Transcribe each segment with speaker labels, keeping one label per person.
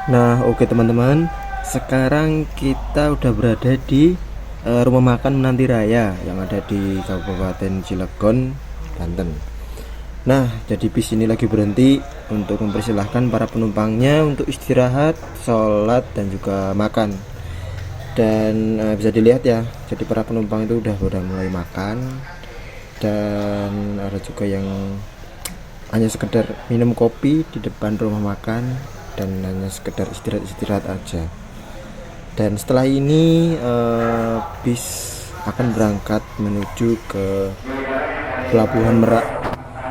Speaker 1: Nah, oke teman-teman, sekarang kita udah berada di rumah makan Menanti Raya yang ada di Kabupaten Cilegon, Banten. Nah, jadi bis ini lagi berhenti untuk mempersilahkan para penumpangnya untuk istirahat, sholat, dan juga makan. Dan bisa dilihat ya, jadi para penumpang itu udah mulai makan, dan ada juga yang hanya sekedar minum kopi di depan rumah makan dan hanya sekedar istirahat aja. Dan setelah ini bis akan berangkat menuju ke Pelabuhan Merak,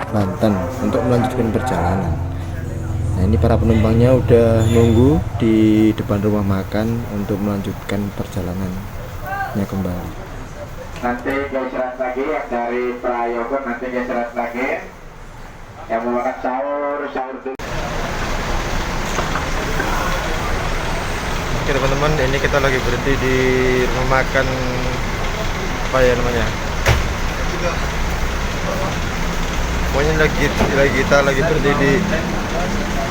Speaker 1: Banten untuk melanjutkan perjalanan. Nah, ini para penumpangnya udah nunggu di depan rumah makan untuk melanjutkan perjalanannya kembali.
Speaker 2: Nanti geseran lagi yang dari Prayogo, nanti geseran lagi yang mau makan sahur dulu.
Speaker 1: Oke teman-teman, ini kita lagi berhenti di rumah makan apa ya namanya? Pokoknya kita lagi berhenti di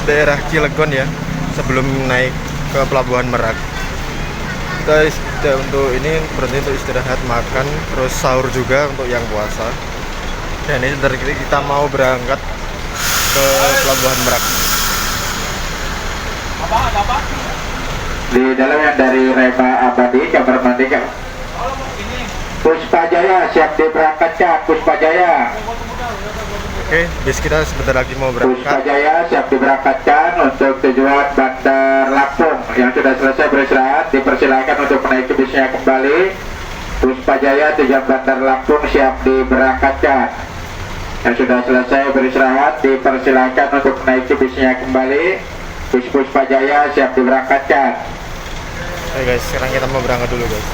Speaker 1: daerah Cilegon ya, sebelum naik ke Pelabuhan Merak. Kita untuk ini berhenti untuk istirahat, makan, terus sahur juga untuk yang puasa. Dan ini dari kita mau berangkat ke Pelabuhan Merak.
Speaker 2: Di dalam yang dari Rema Abadi, kamar mandi Puspa Jaya siap diberangkatkan. Puspa Jaya.
Speaker 1: Oke, bis kita sebentar lagi mau
Speaker 2: Puspa
Speaker 1: berangkat.
Speaker 2: Jaya siap diberangkatkan untuk tujuan Bandar Lampung. Yang sudah selesai beristirahat dipersilakan untuk menaiki bisnya kembali. Puspa Jaya tujuan Bandar Lampung siap diberangkatkan. Yang sudah selesai beristirahat dipersilakan untuk menaiki bisnya kembali. Bis Puspa Jaya siap diberangkatkan.
Speaker 1: Oke guys, sekarang kita mau berangkat dulu guys.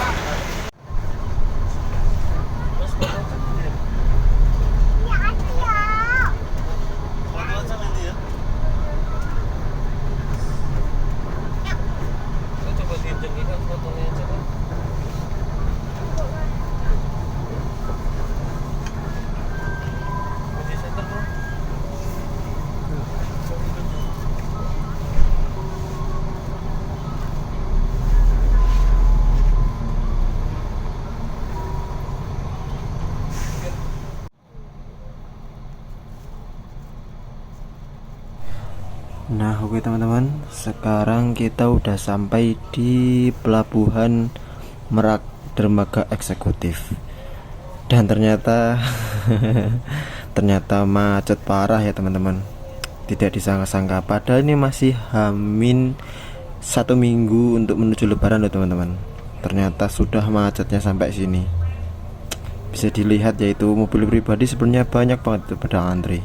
Speaker 1: Nah, oke teman-teman, sekarang kita udah sampai di Pelabuhan Merak Dermaga Eksekutif. Dan ternyata ternyata macet parah ya teman-teman. Tidak disangka-sangka, padahal ini masih hamin 1 minggu untuk menuju Lebaran loh teman-teman. Ternyata sudah macetnya sampai sini. Bisa dilihat yaitu mobil pribadi sebenarnya banyak banget pada antri.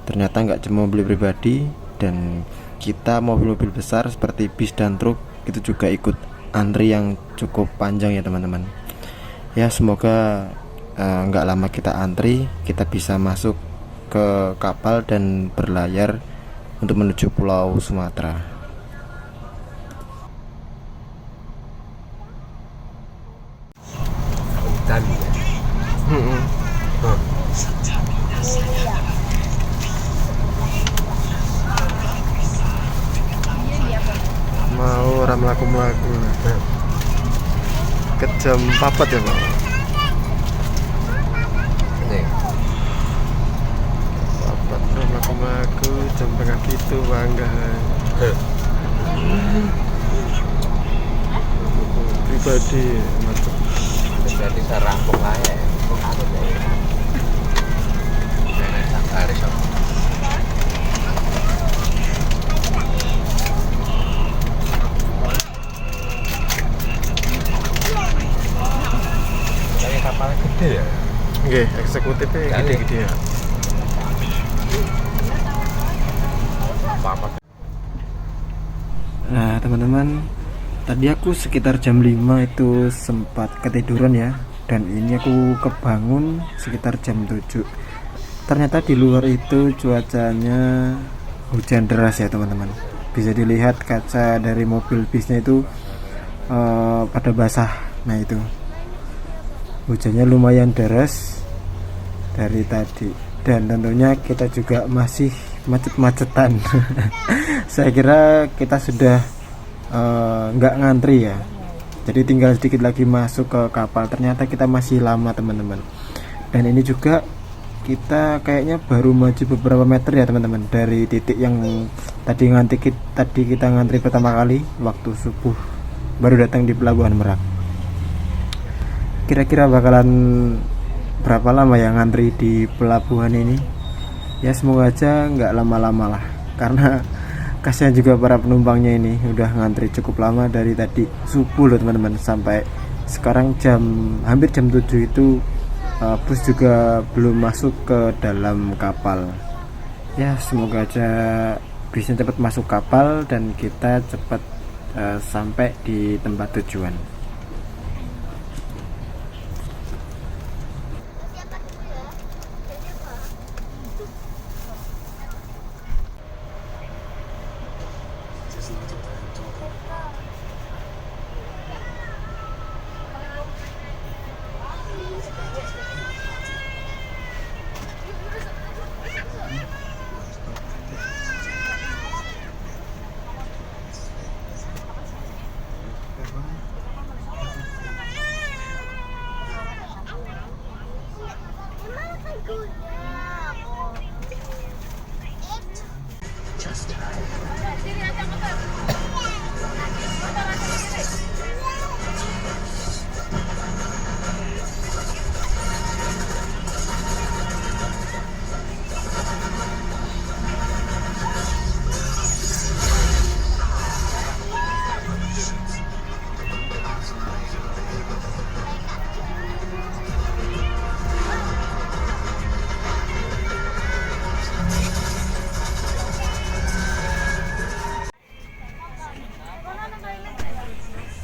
Speaker 1: Ternyata nggak cuma mobil pribadi, dan kita mobil-mobil besar seperti bis dan truk itu juga ikut antri yang cukup panjang ya teman-teman. Ya semoga nggak lama kita antri, kita bisa masuk ke kapal dan berlayar untuk menuju Pulau Sumatera. Mau orang melaku ke jam 4 ya Pak. Papat melaku jam tengah gitu bangga. Pribadi macam
Speaker 3: jadi serampung aja kok aku deh nenek sangkari so kayak kapalnya gede ya.
Speaker 1: oke, eksekutifnya gede-gede ya. Nah teman-teman, tadi aku sekitar jam 5 itu sempat ketiduran ya. Dan ini aku kebangun sekitar jam 7. Ternyata di luar itu cuacanya hujan deras ya teman-teman. Bisa dilihat kaca dari mobil bisnya itu pada basah. Nah itu hujannya lumayan deras dari tadi. Dan tentunya kita juga masih macet-macetan. Saya kira kita sudah nggak ngantri ya, jadi tinggal sedikit lagi masuk ke kapal. Ternyata kita masih lama teman-teman. Dan ini juga kita kayaknya baru maju beberapa meter ya teman-teman dari titik yang tadi kita ngantri pertama kali waktu subuh baru datang di Pelabuhan Merak. Kira-kira bakalan berapa lama ya ngantri di pelabuhan ini? Ya semoga aja nggak lama-lama lah, karena kasihan juga para penumpangnya ini udah ngantri cukup lama dari tadi subuh loh teman-teman, sampai sekarang hampir jam 7 itu bus juga belum masuk ke dalam kapal. Ya semoga aja bisa cepat masuk kapal dan kita cepat sampai di tempat tujuan.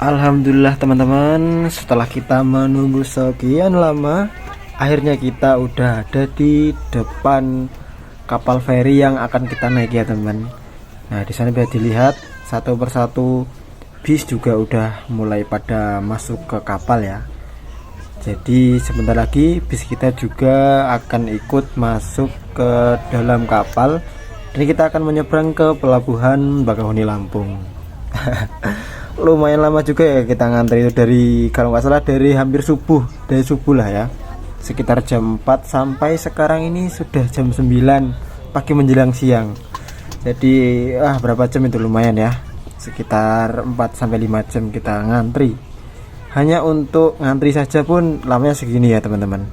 Speaker 1: Alhamdulillah teman-teman, setelah kita menunggu sekian lama, akhirnya kita udah ada di depan kapal feri yang akan kita naik ya teman. Nah di sana bisa dilihat satu persatu bis juga udah mulai pada masuk ke kapal ya. Jadi sebentar lagi bis kita juga akan ikut masuk ke dalam kapal dan kita akan menyeberang ke pelabuhan Bakahuni Lampung. Lumayan lama juga ya kita ngantri itu, dari kalau nggak salah dari hampir subuh, dari subuh lah ya, sekitar jam 4 sampai sekarang ini sudah jam 9 pagi menjelang siang. Jadi berapa jam itu, lumayan ya, sekitar 4 sampai 5 jam kita ngantri. Hanya untuk ngantri saja pun lamanya segini ya teman-teman.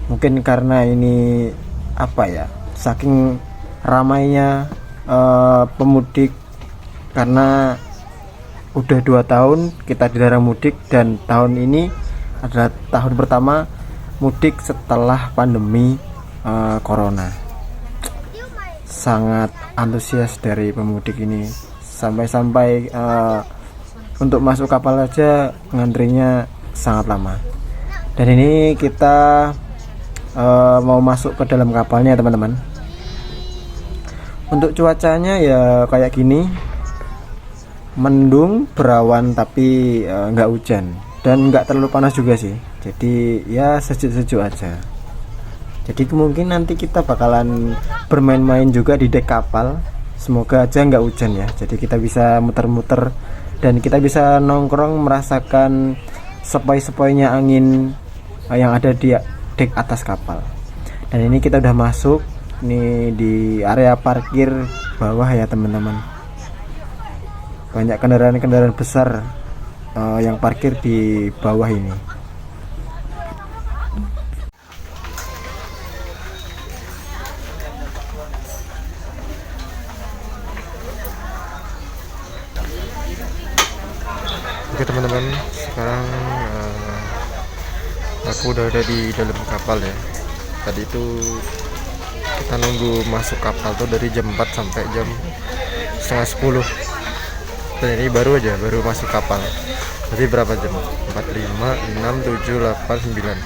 Speaker 1: Mungkin karena ini apa ya, saking ramainya pemudik, karena udah 2 tahun kita dilarang mudik dan tahun ini adalah tahun pertama mudik setelah pandemi corona. Sangat antusias dari pemudik ini, sampai-sampai untuk masuk kapal aja ngantrinya sangat lama. Dan ini kita mau masuk ke dalam kapalnya teman-teman. Untuk cuacanya ya kayak gini, mendung, berawan, tapi nggak hujan dan nggak terlalu panas juga sih. Jadi ya sejuk-sejuk aja. Jadi kemungkinan nanti kita bakalan bermain-main juga di dek kapal. Semoga aja nggak hujan ya. Jadi kita bisa muter-muter dan kita bisa nongkrong merasakan sepoi-sepoinya angin yang ada di dek atas kapal. Dan ini kita udah masuk nih di area parkir bawah ya teman-teman. Banyak kendaraan-kendaraan besar yang parkir di bawah ini. Oke teman-teman, sekarang aku udah ada di dalam kapal ya. Tadi itu kita nunggu masuk kapal tuh dari jam 4 sampai jam setengah 10. Dan ini baru masuk kapal. Jadi berapa jam? 4, 5, 6, 7, 8, 9.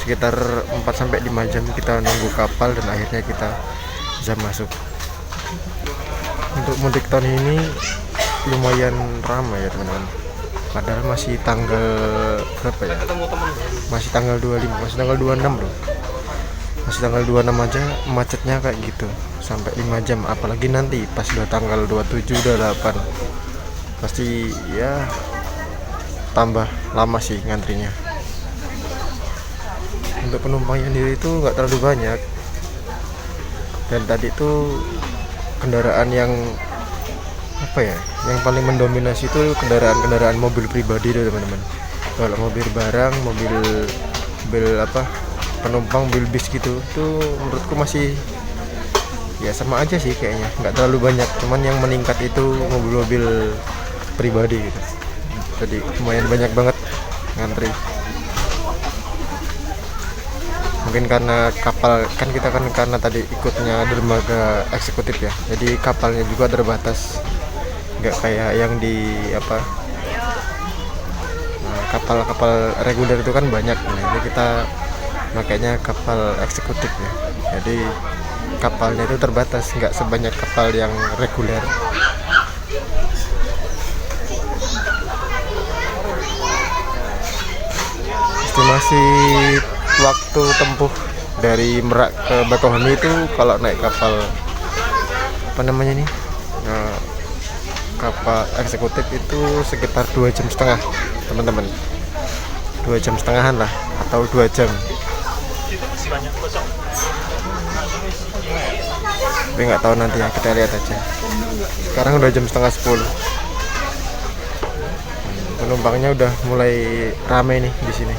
Speaker 1: Sekitar 4 sampai 5 jam kita nunggu kapal dan akhirnya kita bisa masuk. Untuk mudik tahun ini lumayan ramai ya teman-teman. Padahal masih tanggal berapa ya? Masih tanggal 25, masih tanggal 26 loh. Masih tanggal 26 aja macetnya kayak gitu. sampai 5 jam, apalagi nanti pas udah tanggal 27 udah 8 pasti ya tambah lama sih ngantrinya. Untuk penumpangnya sendiri itu nggak terlalu banyak, dan tadi itu kendaraan yang apa ya, yang paling mendominasi itu kendaraan mobil pribadi tuh teman-teman. Kalau mobil barang, mobil apa penumpang, mobil bis gitu tuh menurutku masih ya sama aja sih kayaknya, nggak terlalu banyak. Cuman yang meningkat itu mobil-mobil pribadi gitu. Jadi lumayan banyak banget ngantri. Mungkin karena kapal kan, kita kan karena tadi ikutnya dermaga eksekutif ya, jadi kapalnya juga terbatas, nggak kayak yang di apa kapal-kapal reguler itu kan banyak. Nah, ini kita makanya kapal eksekutif ya, jadi kapalnya itu terbatas, nggak sebanyak kapal yang reguler. Estimasi waktu tempuh dari Merak ke Bakauheni itu kalau naik kapal apa namanya nih, kapal eksekutif itu sekitar 2,5 jam teman-teman, 2,5 jam lah, atau 2 jam. Tapi nggak tahu nanti ya, kita lihat aja. Sekarang udah jam 9:30. Penumpangnya udah mulai ramai nih di sini.